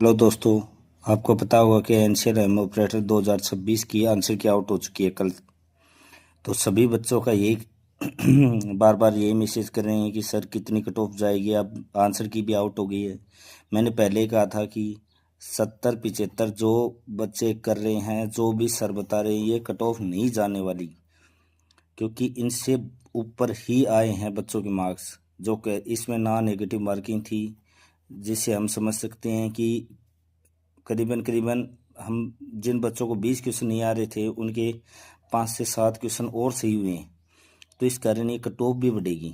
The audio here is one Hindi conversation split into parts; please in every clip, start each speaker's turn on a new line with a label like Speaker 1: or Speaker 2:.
Speaker 1: हेलो दोस्तों। आपको पता होगा कि एनसीएल एम ऑपरेटर 2026 की आंसर की आउट हो चुकी है कल। तो सभी बच्चों का यही बार बार यही मैसेज कर रहे हैं कि सर कितनी कट ऑफ जाएगी। अब आंसर की भी आउट हो गई है। मैंने पहले ही कहा था कि 70-75 जो बच्चे कर रहे हैं, जो भी सर बता रहे हैं, ये कट ऑफ नहीं जाने वाली, क्योंकि इनसे ऊपर ही आए हैं बच्चों के मार्क्स। जो कि इसमें ना नेगेटिव मार्किंग थी, जिससे हम समझ सकते हैं कि करीबन करीबन हम जिन बच्चों को 20 क्वेश्चन नहीं आ रहे थे, उनके 5 से 7 क्वेश्चन और सही हुए हैं। तो इस कारण ये कट ऑफ भी बढ़ेगी।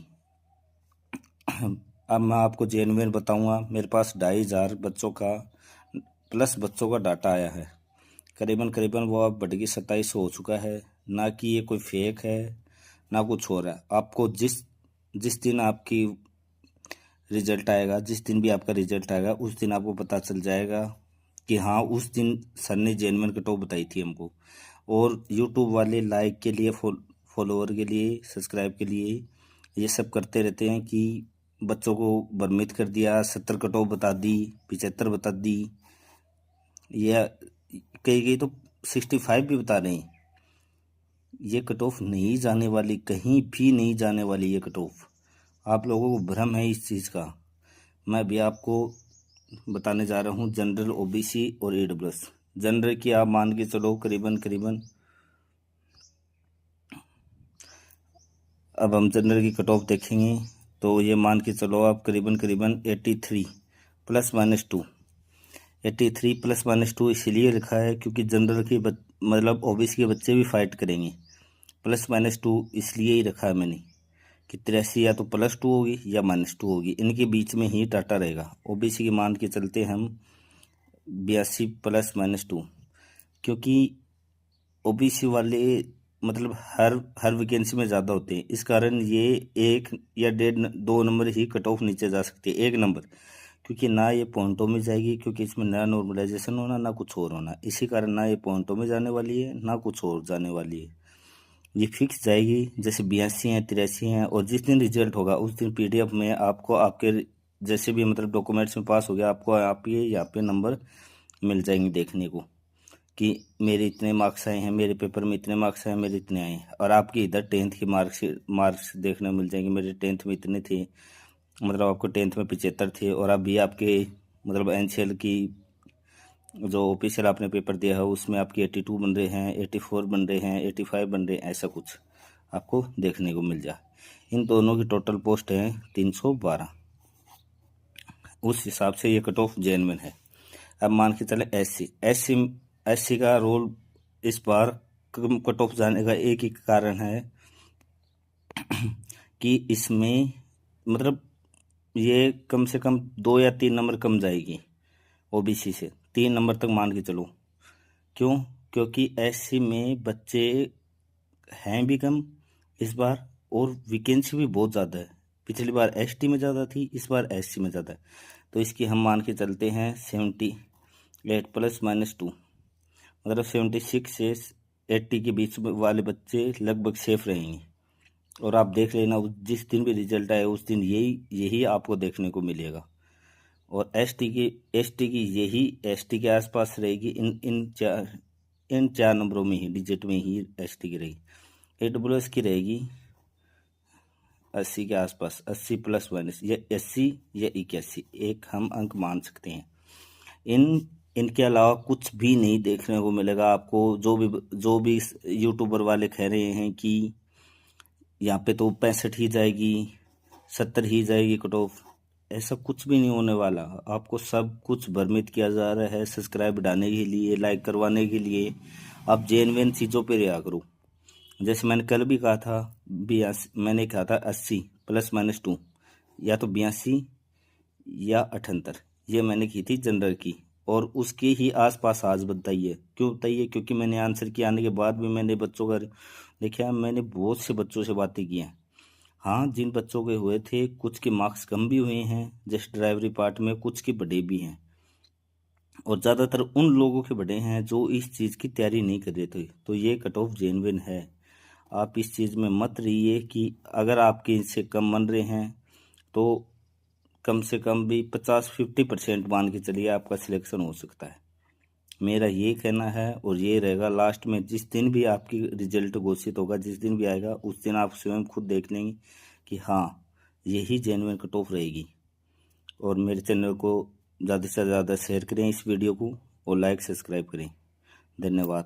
Speaker 1: अब मैं आपको जेन्युइन बताऊंगा। मेरे पास 2,500 बच्चों का प्लस बच्चों का डाटा आया है। करीबन करीबन वो अब बढ़ के 2700 हो चुका है। ना कि ये कोई फेक है, ना कुछ हो रहा है। आपको जिस जिस दिन आपकी रिजल्ट आएगा, जिस दिन भी आपका रिजल्ट आएगा, उस दिन आपको पता चल जाएगा कि हाँ, उस दिन सर ने जेन्युइन कट ऑफ बताई थी हमको। और यूट्यूब वाले लाइक के लिए, फॉलोअर के लिए, सब्सक्राइब के लिए ये सब करते रहते हैं कि बच्चों को भ्रमित कर दिया, 70 कट ऑफ बता दी, 75 बता दी, या कई कई तो 65 भी बता रहे हैं। ये कट ऑफ नहीं जाने वाली, कहीं भी नहीं जाने वाली ये कट ऑफ। आप लोगों को भ्रम है इस चीज़ का। मैं भी आपको बताने जा रहा हूँ जनरल, ओबीसी और ईडब्ल्यूएस। जनरल की आप मान के चलो करीबन करीबन, अब हम जनरल की कट ऑफ देखेंगे तो ये मान के चलो आप करीबन करीबन 83 प्लस माइनस 2। 83 प्लस माइनस 2 इसीलिए लिखा है क्योंकि जनरल की मतलब ओबीसी के बच्चे भी फाइट करेंगे। प्लस माइनस 2 इसलिए ही रखा है मैंने कि 83 या तो +2 होगी या -2 होगी, इनके बीच में ही डाटा रहेगा। ओबीसी के मान के चलते हम 82 प्लस माइनस 2, क्योंकि ओबीसी वाले मतलब हर हर वैकेंसी में ज़्यादा होते हैं। इस कारण ये 1 या 1.5 2 नंबर ही कट ऑफ नीचे जा सकती है, 1 नंबर, क्योंकि ना ये पॉइंटों में जाएगी, क्योंकि इसमें नया नॉर्मलाइजेशन होना, ना कुछ और होना। इसी कारण ना ये पॉइंटों में जाने वाली है, ना कुछ और जाने वाली है। ये फिक्स जाएगी। जैसे 82 है, 83 है, और जिस दिन रिजल्ट होगा उस दिन पीडीएफ में आपको आपके जैसे भी मतलब डॉक्यूमेंट्स में पास हो गया, आपको आपके यहाँ पे नंबर मिल जाएंगे देखने को कि मेरे इतने मार्क्स आए हैं, मेरे पेपर में इतने मार्क्स आए हैं, मेरे इतने आए हैं। और आपकी इधर 10th की मार्क्स देखने को मिल जाएंगे, मेरे 10th में इतने थे, मतलब आपको 10th में 75 थे, और अभी आपके मतलब एनसीएल की जो ऑफिशियल आपने पेपर दिया है उसमें आपकी 82 बन रहे हैं, 84 बन रहे हैं, 85 बन रहे हैं, ऐसा कुछ आपको देखने को मिल जाए। इन दोनों की टोटल पोस्ट है 312। उस हिसाब से ये कट ऑफ जेन्युइन है। अब मान के चले एससी एससी एससी का रोल इस बार कम कट ऑफ जाने का एक ही कारण है कि इसमें मतलब ये कम से कम 2 या 3 नंबर कम जाएगी ओबीसी से, 3 नंबर तक मान के चलो। क्यों? क्योंकि एससी में बच्चे हैं भी कम इस बार, और वैकेंसी भी बहुत ज़्यादा है। पिछली बार एसटी में ज़्यादा थी, इस बार एससी में ज़्यादा है। तो इसकी हम मान के चलते हैं 78 प्लस माइनस 2, मतलब 76 से 80 के बीच वाले बच्चे लगभग सेफ रहेंगे। और आप देख लेना जिस दिन भी रिजल्ट आए उस दिन यही यही आपको देखने को मिलेगा। और एसटी की यही एसटी के आसपास रहेगी, इन चार नंबरों में ही, डिजिट में ही एसटी की रहेगी। ईडब्ल्यूएस की रहेगी 80 के आसपास, 80 प्लस माइनस, या 80 या 81, एक हम अंक मान सकते हैं। इनके अलावा कुछ भी नहीं देखने को मिलेगा आपको। जो भी यूट्यूबर वाले कह रहे हैं कि यहाँ पे तो 65 ही जाएगी, 70 ही जाएगी कट ऑफ, ऐसा कुछ भी नहीं होने वाला। आपको सब कुछ भ्रमित किया जा रहा है सब्सक्राइब बढ़ाने के लिए, लाइक करवाने के लिए। आप जेन्युइन चीज़ों पे रहा करो। जैसे मैंने कल भी कहा था, 80 प्लस माइनस 2, या तो 82 या 78, ये मैंने की थी जनरल की। और उसके ही आसपास आज बताइए। क्यों बताइए? क्योंकि मैंने आंसर की आने के बाद भी मैंने बच्चों का देखा, मैंने बहुत से बच्चों से बातें की हैं। हाँ, जिन बच्चों के हुए थे कुछ के मार्क्स कम भी हुए हैं, जैसे ड्राइवरी पार्ट में, कुछ के बढ़े भी हैं, और ज़्यादातर उन लोगों के बढ़े हैं जो इस चीज़ की तैयारी नहीं कर रहे थे। तो ये कट ऑफ जेन्युइन है। आप इस चीज़ में मत रहिए कि अगर आपके इससे कम बन रहे हैं तो कम से कम भी 50-50% मान के चलिए आपका सिलेक्शन हो सकता है। मेरा ये कहना है और ये रहेगा लास्ट में जिस दिन भी आपकी रिजल्ट घोषित होगा, जिस दिन भी आएगा उस दिन आप स्वयं खुद देख लेंगे कि हाँ यही जेन्युइन कट ऑफ रहेगी। और मेरे चैनल को ज़्यादा से ज़्यादा शेयर करें इस वीडियो को और लाइक सब्सक्राइब करें। धन्यवाद।